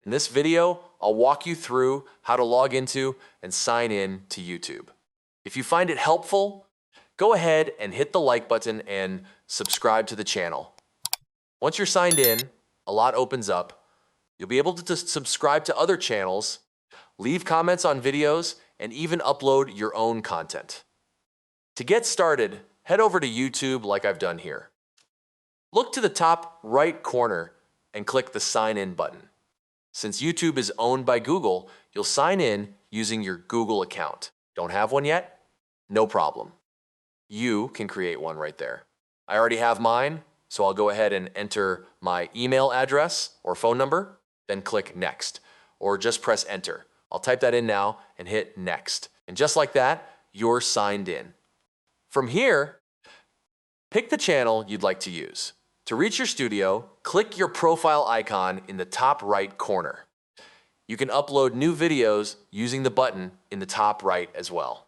In this video, I'll walk you through how to log into and sign in to YouTube. If you find it helpful, go ahead and hit the like button and subscribe to the channel. Once you're signed in, a lot opens up. You'll be able to subscribe to other channels, leave comments on videos, and even upload your own content. To get started, head over to YouTube like I've done here. Look to the top right corner and click the Sign In button. Since YouTube is owned by Google, you'll sign in using your Google account. Don't have one yet? No problem. You can create one right there. I already have mine, so I'll go ahead and enter my email address or phone number, then click Next, or just press Enter. I'll type that in now and hit Next. And just like that, you're signed in. From here, pick the channel you'd like to use. To reach your studio, click your profile icon in the top right corner. You can upload new videos using the button in the top right as well.